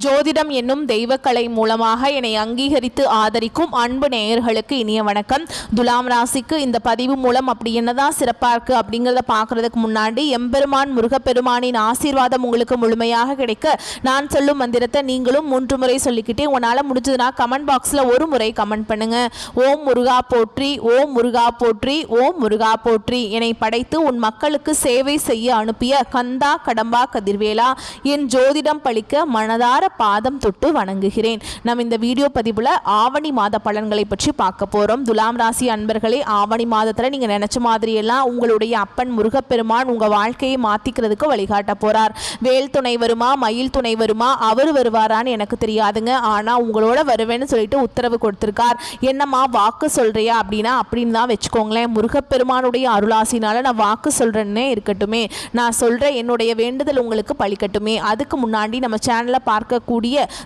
ஜோதிடம் என்னும் தெய்வக்கலை மூலமாக என்னை அங்கீகரித்து ஆதரிக்கும் அன்பு நேயர்களுக்கு இனிய வணக்கம். துலாம் ராசிக்கு இந்த பதிவு மூலம் அப்படி என்னதான் சிறப்பாக இருக்குது அப்படிங்கிறத பார்க்குறதுக்கு முன்னாடி எம்பெருமான் முருகப்பெருமானின் ஆசீர்வாதம் உங்களுக்கு முழுமையாக கிடைக்க நான் சொல்லும் மந்திரத்தை நீங்களும் 3 முறை சொல்லிக்கிட்டே உன்னால் முடிஞ்சதுன்னா கமெண்ட் பாக்ஸில் ஒரு முறை கமெண்ட் பண்ணுங்க. ஓம் முருகா போற்றி, ஓம் முருகா போற்றி, ஓம் முருகா போற்றி. என்னை படைத்து உன் மக்களுக்கு சேவை செய்ய அனுப்பிய கந்தா கடம்பா கதிர்வேலா, என் ஜோதிடம் பழிக்க மனதார பாதம் தொட்டு வணங்குகிறேன். நம்ம இந்த வீடியோ பதிவுல ஆவணி மாத பலன்களை பற்றி பார்க்க போறோம். துலாம் ராசி அன்பர்களே, ஆவணி மாதத்துல நீங்க நினைச்ச மாதிரி எல்லாம் உங்களுடைய அப்பன் முருகப்பெருமான் உங்க வாழ்க்கையை மாத்திக்கிறதுக்கு வழிகாட்ட போறார். வேல் துணை வருமா, மயில் துணை வருமா, அவர் வருவாரான்னு எனக்கு தெரியாதுங்க. ஆனா உங்களோட வருவேன்னு சொல்லிட்டு உத்தரவு கொடுத்திருக்கார். என்னம்மா வாக்கு சொல்றியா அப்படின்னா அப்படின்னு தான் வச்சுக்கோங்களேன். முருகப்பெருமானுடைய அருளாசினால நான் வாக்கு சொல்றேன்னே இருக்கட்டுமே, நான் சொல்ற என்னுடைய வேண்டுதல் உங்களுக்கு பழிக்கட்டுமே. அதுக்கு முன்னாடி நம்ம சேனலை பார்க்கக்கூடிய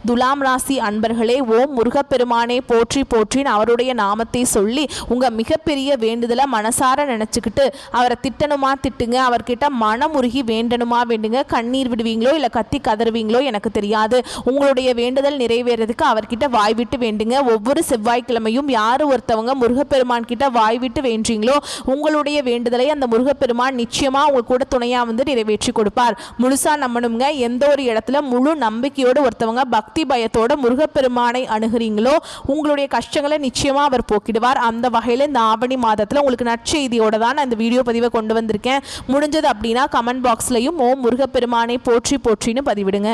துலாம் ராசி அன்பர்களே, ஓம் முருகப்பெருமானே போற்றி போற்றின்னு அவருடைய நாமத்தை சொல்லி உங்க மிகப்பெரிய வேண்டுதலை மனசார நினைச்சுக்கிட்டு அவரை திட்டணுமா திட்டுங்க, அவர்கிட்ட மனமுருகி வேண்டணுமா வேண்டுங்க. கண்ணீர் விடுவீங்களோ இல்லை கத்தி கதறுவீங்களோ எனக்கு தெரியாது. உங்களுடைய வேண்டுதல் நிறைவேறதுக்கு அவர்கிட்ட வாய் விட்டு வேண்டுங்க. ஒவ்வொரு செவ்வாய்க்கிழமையும் யார் ஒருத்தவங்க முருகப்பெருமான் கிட்ட வாய் விட்டு வேண்டீங்களோ உங்களுடைய வேண்டுதலை அந்த முருகப்பெருமான் நிச்சயமா உங்க கூட துணையா வந்து நிறைவேற்றி கொடுப்பார். முழுசா நம்பணுங்க. எந்த ஒரு இடத்துல முழு நம்பிக்கையோடு ஒருத்தவங்க பக்தி பயத்தோட முருகப்பெருமானை அணுகிறீங்களோ உங்களுடைய கஷ்டங்களை நிச்சயமா அவர் போக்கிடுவார். அந்த வகையில் இந்த ஆவணி மாதத்தில் உங்களுக்கு நற்செய்தியோட தான் நான் இந்த வீடியோ பதிவை கொண்டு வந்திருக்கேன். முடிஞ்சது அப்படின்னா கமெண்ட் பாக்ஸ்லையும் ஓம் முருகப்பெருமானை போற்றி போற்றின்னு பதிவிடுங்க.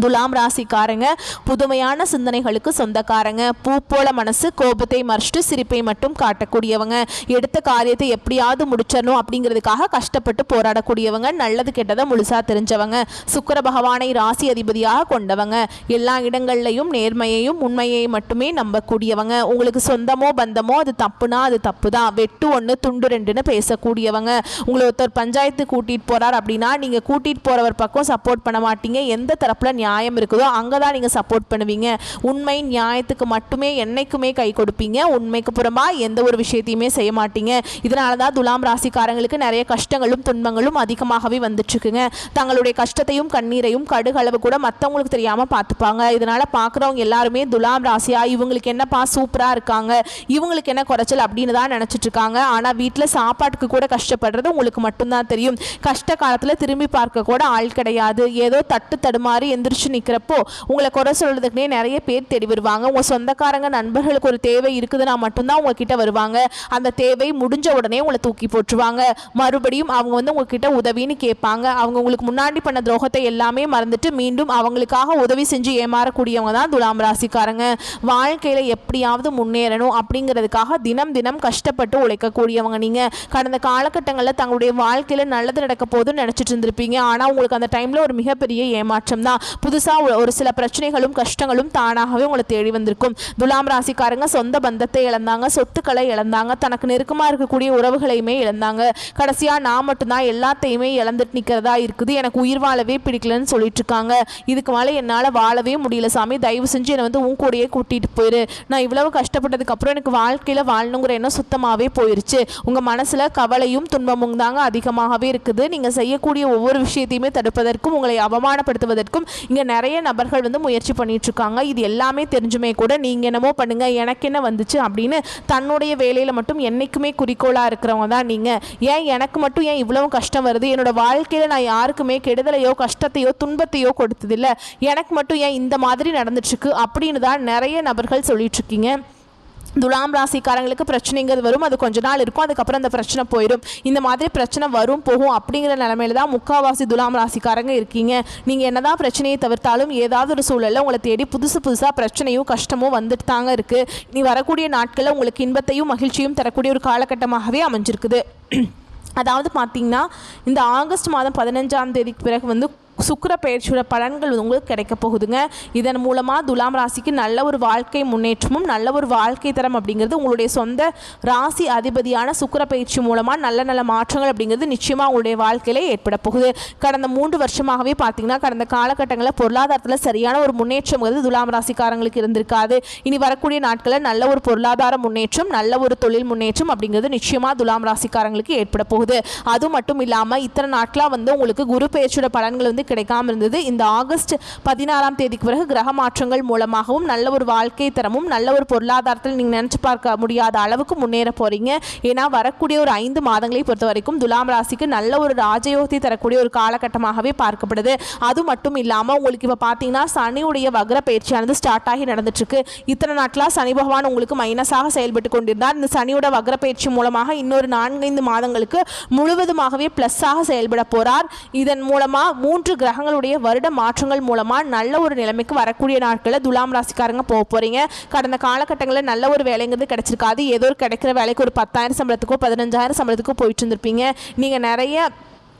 துலாம் ராசிக்காரங்க புதுமையான சிந்தனைகளுக்கு சொந்தக்காரங்க. பூ போல மனசு, கோபத்தை மறைச்சிட்டு சிரிப்பை மட்டும் காட்டக்கூடியவங்க. எடுத்த காரியத்தை எப்படியாவது முடிச்சிடணும் அப்படிங்கிறதுக்காக கஷ்டப்பட்டு போராடக்கூடியவங்க. நல்லது கெட்டதை முழுசா தெரிஞ்சவங்க. சுக்கிர பகவானை ராசி அதிபதியாக கொண்டவங்க. எல்லா இடங்கள்லையும் நேர்மையையும் உண்மையை மட்டுமே நம்பக்கூடியவங்க. உங்களுக்கு சொந்தமோ பந்தமோ அது தப்புனா அது தப்பு தான், வெட்டு 1 துண்டு 2ன்னு பேசக்கூடியவங்க. உங்களை ஒருத்தர் பஞ்சாயத்து கூட்டிட்டு போறார் அப்படின்னா நீங்க கூட்டிட்டு போறவர் பக்கம் சப்போர்ட் பண்ண மாட்டீங்க. எந்த தரப்புல நியாயம் இருக்குதோ அங்கதான் நீங்க சப்போர்ட் பண்ணுவீங்க. உண்மை நியாயத்துக்கு மட்டுமே என்னைக்குமே கை கொடுப்பீங்க. உண்மைக்கு புறமா எந்த ஒரு விஷயத்தையுமே செய்ய மாட்டீங்க. இதனாலதான் துலாம் ராசிக்காரங்களுக்கு நிறைய கஷ்டங்களும் துன்பங்களும் அதிகமாகவே வந்துட்டு இருக்குங்க. தங்களுடைய கஷ்டத்தையும் கண்ணீரையும் கடுகளவு கூட மற்றவங்களுக்கு தெரியாம பார்த்துப்பாங்க. இதனால பார்க்குறவங்க எல்லாருமே துலாம் ராசியா இவங்களுக்கு என்னப்பா சூப்பரா இருக்காங்க, இவங்களுக்கு என்ன குறைச்சல் அப்படின்னு தான் நினைச்சிட்டு இருக்காங்க. ஆனா வீட்டில் சாப்பாட்டுக்கு கூட கஷ்டப்படுறது உங்களுக்கு மட்டும்தான் தெரியும். கஷ்ட காலத்துல திரும்பி பார்க்க கூட ஆள் கிடையாது. ஏதோ தட்டு தடுமாறி எந்திரிச்சு நிற்கிறப்போ உங்களை குறை சொல்றதுக்குனே நிறைய பேர் தேடி வருவாங்க. உங்க சொந்தக்காரங்க நண்பர்களுக்கு ஒரு தேவை இருக்குதுன்னா மட்டும்தான் உங்ககிட்ட வருவாங்க. அந்த தேவை முடிஞ்ச உடனே உங்களை தூக்கி போட்டுருவாங்க. மறுபடியும் அவங்க வந்து உங்ககிட்ட உதவின்னு கேட்பாங்க. அவங்க உங்களுக்கு முன்னாடி பண்ண துரோகத்தை எல்லாமே மறந்துட்டு மீண்டும் அவங்களுக்காக உதவி செஞ்சு ஏமாறக்கூடியவங்க தான் துலாம் ராசிக்காரங்க. வாழ்க்கையில எப்படியாவது முன்னேறணும் அப்படிங்கிறதுக்காக தினம் தினம் கஷ்டப்பட்டு உழைக்கக்கூடியவங்க. நீங்க கடந்த காலகட்டங்களில் தங்களுடைய வாழ்க்கையில நல்லது நடக்க போதுன்னு நினைச்சிட்டு இருந்திருப்பீங்க. ஆனா உங்களுக்கு அந்த டைம்ல ஒரு மிகப்பெரிய ஏமாற்றம் தான். புதுசாக ஒரு சில பிரச்சனைகளும் கஷ்டங்களும் தானாகவே உங்களை தேடி வந்திருக்கும். துலாம் ராசிக்காரங்க சொந்த பந்தத்தை இழந்தாங்க, சொத்துக்களை இழந்தாங்க, தனக்கு நெருக்கமாக இருக்கக்கூடிய உறவுகளையுமே இழந்தாங்க. கடைசியாக நான் மட்டும்தான் எல்லாத்தையுமே இழந்துட்டு நிற்கிறதா இருக்குது, எனக்கு உயிர் வாழவே பிடிக்கலன்னு சொல்லிட்டு இருக்காங்க. இதுக்கு மேலே என்னால் வாழவே முடியல சாமி, தயவு செஞ்சு என்னை வந்து உன் கூடயே கூட்டிகிட்டு போயிரு. நான் இவ்வளவு கஷ்டப்பட்டதுக்கு அப்புறம் எனக்கு வாழ்க்கையில் வாழணுங்கிற எண்ணம் சுத்தமாகவே போயிருச்சு. உங்கள் மனசில் கவலையும் துன்பமும் தாங்க அதிகமாகவே இருக்குது. நீங்கள் செய்யக்கூடிய ஒவ்வொரு விஷயத்தையுமே தடுப்பதற்கும் உங்களை அவமானப்படுத்துவதற்கும் இங்க நிறைய நபர்கள் வந்து முயற்சி பண்ணிட்டு இருக்காங்க. இது எல்லாமே தெரிஞ்சுமே கூட நீங்க என்னமோ பண்ணுங்க எனக்கு என்ன வந்துச்சு அப்படின்னு தன்னுடைய வேலையில மட்டும் என்னைக்குமே குறிக்கோளா இருக்கிறவங்க தான் நீங்க. ஏன் எனக்கு மட்டும் ஏன் இவ்வளவு கஷ்டம் வருது, என்னோட வாழ்க்கையில நான் யாருக்குமே கெடுதலையோ கஷ்டத்தையோ துன்பத்தையோ கொடுத்ததில்லை, எனக்கு மட்டும் ஏன் இந்த மாதிரி நடந்துட்டு இருக்கு அப்படின்னு தான் நிறைய நபர்கள் சொல்லிட்டு இருக்கீங்க. துலாம் ராசிக்காரங்களுக்கு பிரச்சனைங்கிறது வரும், அது கொஞ்ச நாள் இருக்கும், அதுக்கப்புறம் அந்த பிரச்சனை போயிடும். இந்த மாதிரி பிரச்சனை வரும் போகும் அப்படிங்கிற நிலைமையில தான் முக்கால்வாசி துலாம் ராசிக்காரங்க இருக்கீங்க. நீங்கள் என்னதான் பிரச்சனையை தவிர்த்தாலும் ஏதாவது ஒரு சூழலில் உங்களை தேடி புதுசாக பிரச்சனையும் கஷ்டமும் வந்துட்டு தாங்க இருக்குது. நீ வரக்கூடிய நாட்களில் உங்களுக்கு இன்பத்தையும் மகிழ்ச்சியும் தரக்கூடிய ஒரு காலகட்டமாகவே அமைஞ்சிருக்குது. அதாவது பார்த்தீங்கன்னா இந்த ஆகஸ்ட் மாதம் 15ஆம் தேதிக்கு பிறகு வந்து சுக்கிர பயிற்சியோட பலன்கள் உங்களுக்கு கிடைக்க போகுதுங்க. இதன் மூலமாக துலாம் ராசிக்கு நல்ல ஒரு வாழ்க்கை முன்னேற்றமும் நல்ல ஒரு வாழ்க்கை தரம் அப்படிங்கிறது உங்களுடைய சொந்த ராசி அதிபதியான சுக்கிர பயிற்சி மூலமாக நல்ல நல்ல மாற்றங்கள் அப்படிங்கிறது நிச்சயமாக உங்களுடைய வாழ்க்கையில ஏற்பட போகுது. கடந்த 3 வருஷமாகவே பார்த்தீங்கன்னா கடந்த காலகட்டங்களில் பொருளாதாரத்தில் சரியான ஒரு முன்னேற்றம் துலாம் ராசிக்காரங்களுக்கு இருந்திருக்காது. இனி வரக்கூடிய நாட்களில் நல்ல ஒரு பொருளாதார முன்னேற்றம், நல்ல ஒரு தொழில் முன்னேற்றம் அப்படிங்கிறது நிச்சயமாக துலாம் ராசிக்காரங்களுக்கு ஏற்பட போகுது. அது மட்டும் இல்லாமல் இத்தனை நாட்களாக வந்து உங்களுக்கு குரு பயிற்சியோட பலன்கள் வந்து உங்களுக்கு கிடைக்காம இருந்தது. இந்த ஆகஸ்ட் 16ஆம் தேதிக்கு பிறகு கிரக மாற்றங்கள் மூலமாகவும் நல்ல ஒரு வாழ்க்கை தரமும் நல்ல ஒரு பொருளாதாரத்தில் நீங்கள் நினச்சி பார்க்க முடியாத அளவுக்கு முன்னேற போகிறீங்க. ஏன்னா வரக்கூடிய ஒரு 5 மாதங்களை பொறுத்த வரைக்கும் துலாம் ராசிக்கு நல்ல ஒரு ராஜயோகத்தை தரக்கூடிய ஒரு காலகட்டமாகவே பார்க்கப்படுது. அது மட்டும் இல்லாமல் உங்களுக்கு இப்போ பார்த்தீங்கன்னா சனியுடைய வக்ர பயிற்சியானது ஸ்டார்ட் ஆகி நடந்துட்டுருக்கு. இத்தனை நாட்களாக சனி பகவான் உங்களுக்கு மைனஸாக செயல்பட்டு கொண்டிருந்தார். இந்த சனியோட வக்ர பயிற்சி மூலமாக இன்னொரு 4-5 மாதங்களுக்கு முழுவதுமாகவே ப்ளஸ்ஸாக செயல்பட போகிறார். இதன் மூலமாக 3 கிரகங்களுடைய வருட மாற்றங்கள் மூலமாக நல்ல ஒரு நிலைமைக்கு வரக்கூடிய நாட்களில் துலாம் ராசிக்காரங்க போக போகிறீங்க. கடந்த காலகட்டங்களில் நல்ல ஒரு வேலைங்கிறது கிடைச்சிருக்காது. ஏதோ ஒரு கிடைக்கிற வேலைக்கு ஒரு 10,000 சம்பளத்துக்கோ 15,000 சம்பளத்துக்கோ போயிட்டு இருந்திருப்பீங்க. நீங்கள் நிறைய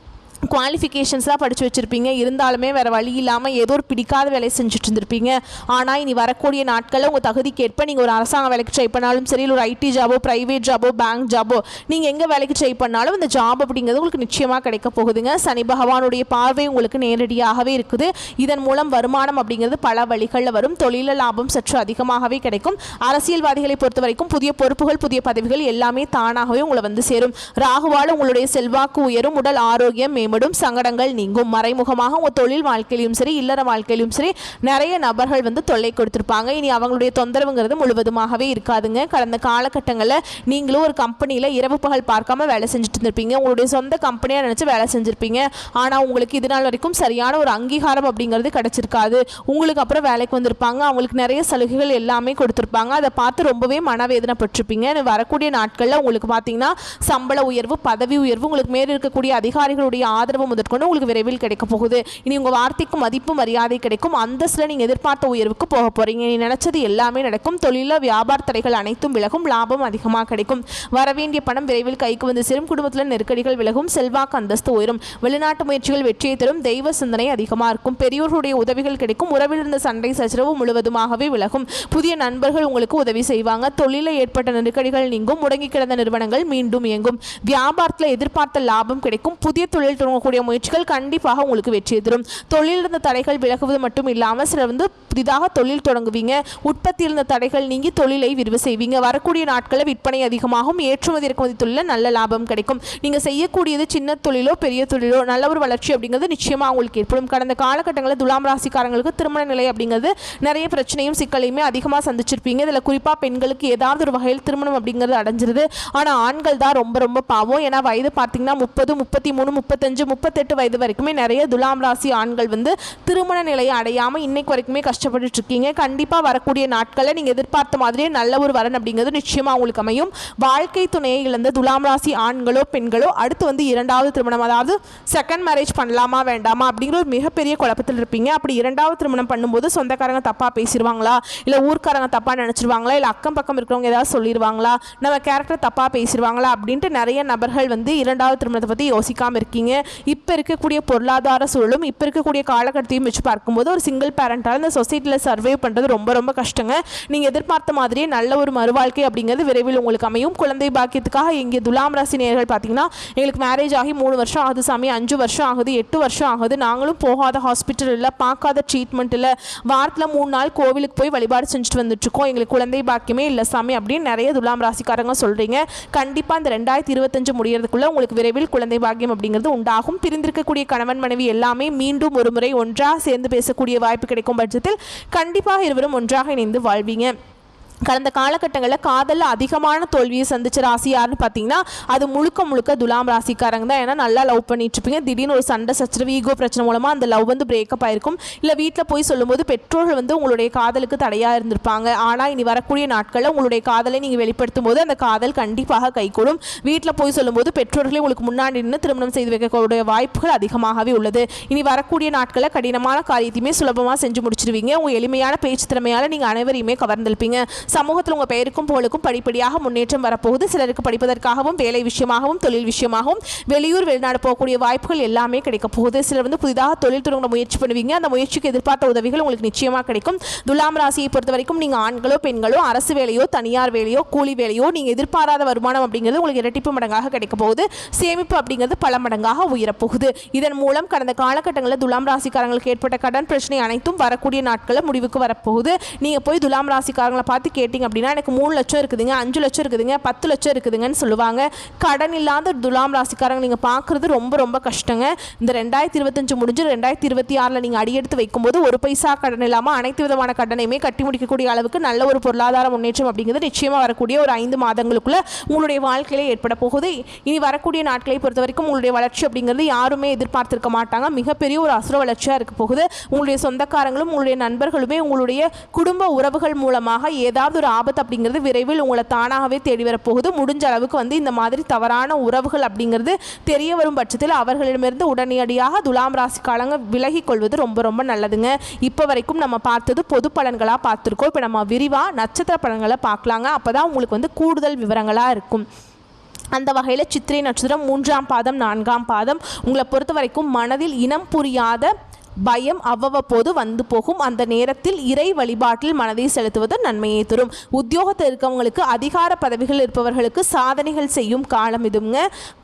குவாலிஃபிகேஷன்ஸ்லாம் படித்து வச்சுருப்பீங்க. இருந்தாலுமே வேறு வழி இல்லாமல் ஏதோ ஒரு பிடிக்காத வேலையை செஞ்சுட்டு இருந்திருப்பீங்க. ஆனால் இனி வரக்கூடிய நாட்களில் உங்கள் தகுதிக்கு ஏற்ப நீங்கள் ஒரு அரசாங்க வேலைக்கு ட்ரை பண்ணாலும் சரி, ஒரு ஐடி ஜாபோ, ப்ரைவேட் ஜாபோ, பேங்க் ஜாபோ, நீங்கள் எங்கே வேலைக்கு ட்ரை பண்ணாலும் இந்த ஜாப் அப்படிங்கிறது உங்களுக்கு நிச்சயமாக கிடைக்க போகுதுங்க. சனி பகவானுடைய பார்வை உங்களுக்கு நேரடியாகவே இருக்குது. இதன் மூலம் வருமானம் அப்படிங்கிறது பல வழிகளில் வரும். தொழில லாபம் சற்று அதிகமாகவே கிடைக்கும். அரசியல்வாதிகளை பொறுத்த வரைக்கும் புதிய பொறுப்புகள், புதிய பதவிகள் எல்லாமே தானாகவே உங்களை வந்து சேரும். ராகுவால் உங்களுடைய செல்வாக்கு உயரும். உடல் ஆரோக்கியம் மேம்படும். சங்கடங்கள் நீங்கும். மறைமுகமாக உங்கள் தொழில் வாழ்க்கையிலும் சரி, இல்லற வாழ்க்கையிலும் சரி நிறைய நபர்கள் வந்து தொல்லை கொடுத்துருப்பாங்க. இனி அவங்களுடைய தொந்தரவுங்கிறது முழுவதுமாகவே இருக்காதுங்க. கடந்த காலகட்டங்களில் நீங்களும் ஒரு கம்பெனியில் இரவு பகல் பார்க்காம வேலை செஞ்சுட்டு இருந்திருப்பீங்க. உங்களுடைய சொந்த கம்பெனியாக நினச்சி வேலை செஞ்சுருப்பீங்க. ஆனால் உங்களுக்கு இது நாள் வரைக்கும் சரியான ஒரு அங்கீகாரம் அப்படிங்கிறது கிடைச்சிருக்காது. உங்களுக்கு அப்புறம் வேலைக்கு வந்திருப்பாங்க. அவங்களுக்கு நிறைய சலுகைகள் எல்லாமே கொடுத்துருப்பாங்க. அதை பார்த்து ரொம்பவே மனவேதனைப்பட்டிருப்பீங்க. வரக்கூடிய நாட்களில் உங்களுக்கு பார்த்தீங்கன்னா சம்பள உயர்வு, பதவி உயர்வு, உங்களுக்கு மேல் இருக்கக்கூடிய அதிகாரிகளுடைய ஆதரவு முதற்கொண்டு உங்களுக்கு விரைவில் கிடைக்க போகுது. இனி உங்கள் வார்த்தைக்கு மதிப்பு மரியாதை கிடைக்கும். அந்தஸ்தில் நீங்கள் எதிர்பார்த்த உயர்வுக்கு போக போகிறீங்க. நீ நினச்சது எல்லாமே நடக்கும். தொழிலில் வியாபார தடைகள் அனைத்தும் விலகும். லாபம் அதிகமாக கிடைக்கும். வரவேண்டிய பணம் விரைவில் கைக்கு வந்து சேரும். குடும்பத்தில் நெருக்கடிகள் விலகும். செல்வாக்கு அந்தஸ்து உயரும். வெளிநாட்டு முயற்சிகள் வெற்றியை தரும். தெய்வ சிந்தனை அதிகமாக இருக்கும். பெரியோர்களுடைய உதவிகள் கிடைக்கும். உறவில் இருந்த சண்டை சச்சரவு முழுவதுமாகவே விலகும். புதிய நண்பர்கள் உங்களுக்கு உதவி செய்வாங்க. தொழிலில் ஏற்பட்ட நெருக்கடிகள் நீங்கும். முடங்கி கிடந்த நிறுவனங்கள் மீண்டும் இயங்கும். வியாபாரத்தில் எதிர்பார்த்த லாபம் கிடைக்கும். புதிய தொழில் தொடங்கக்கூடிய முயற்சிகள் கண்டிப்பாக உங்களுக்கு வெற்றியை தரும். தொழில் இருந்த தடைகள் விலகுவது மட்டும் இல்லாமல் சிலர் வந்து புதிதாக தொழில் தொடங்குவீங்க. உற்பத்தி இருந்த தடைகள் நீங்கி தொழிலை விரிவு செய்வீங்க. வரக்கூடிய நாட்களில் விற்பனை அதிகமாகும். ஏற்றுமதி இறக்குமதி தொழிலில் நல்ல லாபம் கிடைக்கும். நீங்கள் செய்யக்கூடியது சின்ன தொழிலோ பெரிய தொழிலோ நல்ல ஒரு வளர்ச்சி அப்படிங்கிறது நிச்சயமாக உங்களுக்கு ஏற்படும். கடந்த காலகட்டங்களில் துலாம் ராசிக்காரங்களுக்கு திருமண நிலை அப்படிங்கிறது நிறைய பிரச்சனையும் சிக்கலையுமே அதிகமாக சந்திச்சிருப்பீங்க. இதில் குறிப்பாக பெண்களுக்கு ஏதாவது ஒரு வகையில் திருமணம் அப்படிங்கிறது அடைஞ்சிருது. ஆனால் ஆண்கள் தான் ரொம்ப ரொம்ப பாவம். ஏன்னா வயது பார்த்தீங்கன்னா 30, 33, 35, 38 வயது வரைக்குமே நிறைய துலாம் ராசி ஆண்கள் வந்து திருமண நிலையை அடையாமல் இன்னைக்கு வரைக்குமே கஷ்டப்பட்டு இருக்கீங்க. கண்டிப்பாக வரக்கூடிய நாட்களில் நீங்கள் எதிர்பார்த்த மாதிரியே நல்ல ஒரு வரன் அப்படிங்கிறது நிச்சயமாக உங்களுக்கு அமையும். வாழ்க்கை துணையை இழந்த துலாம் ராசி ஆண்களோ பெண்களோ அடுத்து வந்து 2வது திருமணம், அதாவது செகண்ட் மேரேஜ் பண்ணலாமா வேண்டாமா அப்படிங்கிற ஒரு மிகப்பெரிய குழப்பத்தில் இருப்பீங்க. அப்படி 2வது திருமணம் பண்ணும்போது சொந்தக்காரங்க தப்பாக பேசிடுவாங்களா, இல்லை ஊர்க்காரங்க தப்பாக நினச்சிருவாங்களா, இல்லை அக்கம் பக்கம் இருக்கிறவங்க ஏதாவது சொல்லிடுவாங்களா, நம்ம கேரக்டர் தப்பாக பேசிடுவாங்களா அப்படின்ட்டு நிறைய நபர்கள் வந்து 2வது திருமணத்தை பற்றி யோசிக்காமல் இருக்கீங்க. இப்போ இருக்கக்கூடிய பொருளாதார சூழலும் இப்போ இருக்கக்கூடிய காலகட்டத்தையும் வச்சு பார்க்கும்போது ஒரு சிங்கிள் பேரண்டால் இந்த சொசைட்டியில் சர்வே பண்ணுறது ரொம்ப ரொம்ப கஷ்டங்க. நீங்கள் எதிர்பார்த்த மாதிரியே நல்ல ஒரு மறுவாழ்க்கை அப்படிங்கிறது விரைவில் உங்களுக்கு அமையும். குழந்தை பாக்கியத்துக்காக இங்கே துலாம் ராசி நேயர்கள் பார்த்தீங்கன்னா எங்களுக்கு மேரேஜ் ஆகி 3 வருஷம் ஆகுது சாமி, 5 வருஷம் ஆகுது, 8 வருஷம் ஆகுது, நாங்களும் போகாத ஹாஸ்பிட்டல் இல்லை, பார்க்காத ட்ரீட்மெண்ட் இல்லை, வாரத்தில் 3 நாள் கோவிலுக்கு போய் வழிபாடு செஞ்சுட்டு வந்துட்டுருக்கோம், எங்களுக்கு குழந்தை பாக்கியமே இல்லை சாமி அப்படின்னு நிறைய துலாம் ராசிக்காரங்க சொல்கிறீங்க. கண்டிப்பாக இந்த 2025 முடியறதுக்குள்ளே உங்களுக்கு விரைவில் குழந்தை பாக்கியம் அப்படிங்கிறது உண்டாகும். பிரிந்திருக்கக்கூடிய கணவன் மனைவி எல்லாமே மீண்டும் ஒரு முறை ஒன்றாக சேர்ந்து பேசக்கூடிய வாய்ப்பு கிடைக்கும் பட்சத்தில் கண்டிப்பாக இருவரும் ஒன்றாக இணைந்து வாழ்வீங்க. கடந்த காலகட்டங்களில் காதலில் அதிகமான தோல்வியை சந்திச்ச ராசி யாருன்னு பார்த்தீங்கன்னா அது முழுக்க முழுக்க துலாம் ராசிக்காரங்க தான். ஏன்னா நல்லா லவ் பண்ணிட்டு இருப்பீங்க. திடீர்னு ஒரு சண்டை சச்சரவு, ஈகோ பிரச்சனை மூலமாக அந்த லவ் வந்து பிரேக்கப் ஆயிருக்கும். இல்லை வீட்டில் போய் சொல்லும்போது பெற்றோர்கள் வந்து உங்களுடைய காதலுக்கு தடையாக இருந்திருப்பாங்க. ஆனால் இனி வரக்கூடிய நாட்களில் உங்களுடைய காதலை நீங்கள் வெளிப்படுத்தும் போது அந்த காதல் கண்டிப்பாக கைகூடும். வீட்டில் போய் சொல்லும்போது பெற்றோர்களே உங்களுக்கு முன்னாடி நின்று திருமணம் செய்து வைக்கக்கூடிய வாய்ப்புகள் அதிகமாகவே உள்ளது. இனி வரக்கூடிய நாட்களில் கடினமான காரியத்தையுமே சுலபமாக செஞ்சு முடிச்சிருவீங்க. உங்கள் எளிமையான பேச்சு திறமையால் நீங்கள் அனைவரையுமே கவர்ந்திருப்பீங்க. சமூகத்தில் உங்கள் பெயருக்கும் புகழுக்கும் படிப்படியாக முன்னேற்றம் வரப்போகுது. சிலருக்கு படிப்பதற்காகவும் வேலை விஷயமாகவும் தொழில் விஷயமாகவும் வெளியூர் வெளிநாடு போகக்கூடிய வாய்ப்புகள் எல்லாமே கிடைக்க போகுது. சிலர் வந்து புதிதாக தொழில் தொடங்க முயற்சி பண்ணுவீங்க. அந்த முயற்சிக்கு எதிர்பார்த்த உதவிகள் உங்களுக்கு நிச்சயமாக கிடைக்கும். துலாம் ராசியை பொறுத்த வரைக்கும் நீங்கள் ஆண்களோ பெண்களோ அரசு வேலையோ தனியார் வேலையோ கூலி வேலையோ நீங்கள் எதிர்பாராத வருமானம் அப்படிங்கிறது உங்களுக்கு இரட்டிப்பு மடங்காக கிடைக்க போகுது. சேமிப்பு அப்படிங்கிறது பல மடங்காக உயரப்போகுது. இதன் மூலம் கடந்த காலகட்டங்களில் துலாம் ராசிக்காரங்களுக்கு ஏற்பட்ட கடன் பிரச்சனை அனைத்தும் வரக்கூடிய நாட்களில் முடிவுக்கு வரப்போகுது. நீங்கள் போய் துலாம் ராசிக்காரங்களை பார்த்து கேட்டிங்க அப்படின்னா எனக்கு 3 லட்சம் இருக்குதுங்க, 5 லட்சம் இருக்குதுங்க, 10 லட்சம் இருக்குதுங்கன்னு சொல்லுவாங்க. கடன் இல்லாத துலாம் ராசிக்காரங்க நீங்கள் பார்க்குறது ரொம்ப ரொம்ப கஷ்டங்க. இந்த 2025 முடிஞ்சு 2026 நீங்கள் அடியெடுத்து வைக்கும்போது ஒரு பைசா கடன் இல்லாமல் அனைத்து விதமான கடனையுமே கட்டி முடிக்கக்கூடிய அளவுக்கு நல்ல ஒரு பொருளாதார முன்னேற்றம் அப்படிங்கிறது நிச்சயமாக வரக்கூடிய ஒரு 5 மாதங்களுக்குள்ள உங்களுடைய வாழ்க்கையிலே ஏற்பட போகுது. இனி வரக்கூடிய நாட்களை பொறுத்த வரைக்கும் உங்களுடைய வளர்ச்சி அப்படிங்கிறது யாருமே எதிர்பார்த்திருக்க மாட்டாங்க. மிகப்பெரிய ஒரு அசுர வளர்ச்சியாக இருக்க போகுது. உங்களுடைய சொந்தக்காரங்களும் உங்களுடைய நண்பர்களுமே உங்களுடைய குடும்ப உறவுகள் மூலமாக ஏதாவது ஒரு ஆபத்து அப்படிங்கிறது விரைவில் உங்களை தானாகவே தேடி வரப்போகுது. முடிஞ்ச அளவுக்கு இந்த மாதிரி தவறான உறவுகள் அப்படிங்கிறது தெரிய வரும் பட்சத்தில் அவர்களிடமிருந்து உடனடியாக துலாம் ராசிக்காரங்க விலகி கொள்வது ரொம்ப ரொம்ப நல்லதுங்க. இப்போ வரைக்கும் நம்ம பார்த்தது பொது பலன்களாக பார்த்துருக்கோம். இப்போ நம்ம விரிவாக நட்சத்திர பலன்களை பார்க்கலாங்க. அப்போ தான் உங்களுக்கு கூடுதல் விவரங்களாக இருக்கும். அந்த வகையில் சித்திரை நட்சத்திரம் 3ஆம் பாதம் 4ஆம் பாதம் உங்களை பொறுத்த வரைக்கும் மனதில் இனம் புரியாத பயம் அவ்வப்போது வந்து போகும். அந்த நேரத்தில் இறை வழிபாட்டில் மனதை செலுத்துவது நன்மையை தரும். உத்தியோகத்தில் இருக்கவங்களுக்கு அதிகார பதவிகள் இருப்பவர்களுக்கு சாதனைகள் செய்யும் காலம் இதுங்க.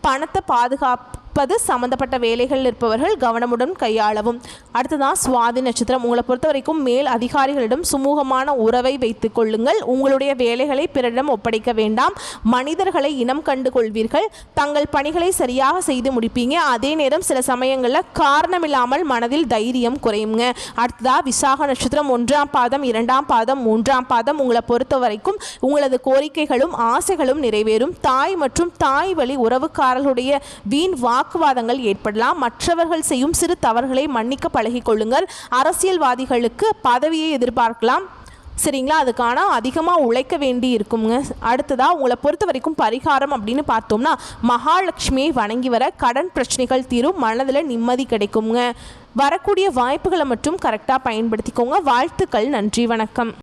பணத்தை பாதுகாப்பது சம்பந்தப்பட்ட வேலைகள் இருப்பவர்கள் கவனமுடன் கையாளவும். அடுத்ததான் சுவாதி நட்சத்திரம் உங்களை பொறுத்த வரைக்கும் மேல் அதிகாரிகளிடம் சுமூகமான உறவை வைத்துக் கொள்ளுங்கள். உங்களுடைய வேலைகளை பிறரிடம் ஒப்படைக்க வேண்டாம். மனிதர்களை இனம் கண்டு கொள்வீர்கள். தங்கள் பணிகளை சரியாக செய்து முடிப்பீங்க. அதே நேரம் சில சமயங்களில் காரணமில்லாமல் மனதில் தைரியம் குறையுங்க. அடுத்ததா விசாக நட்சத்திரம் 1ஆம் பாதம் 2ஆம் பாதம் 3ஆம் பாதம் உங்களை பொறுத்த வரைக்கும் உங்களது கோரிக்கைகளும் ஆசைகளும் நிறைவேறும். தாய் மற்றும் தாய் வழி உறவுக்காரர்களுடைய வீண் வாக்குவாதங்கள் ஏற்படலாம். மற்றவர்கள் செய்யும் சிறு தவறுகளை மன்னிக்க பழகிக் கொள்ளுங்கள். அரசியல்வாதிகளுக்கு பதவியை எதிர்பார்க்கலாம். சரிங்களா, அதுக்கான அதிகமாக உழைக்க வேண்டி இருக்குங்க. அடுத்ததாக உங்களை பொறுத்த வரைக்கும் பரிகாரம் அப்படின்னு பார்த்தோம்னா மகாலட்சுமியை வணங்கி வர கடன் பிரச்சனைகள் தீரும். மனதில் நிம்மதி கிடைக்குங்க. வரக்கூடிய வாய்ப்புகளை மட்டும் கரெக்டாக பயன்படுத்திக்கோங்க. வாழ்த்துக்கள். நன்றி, வணக்கம்.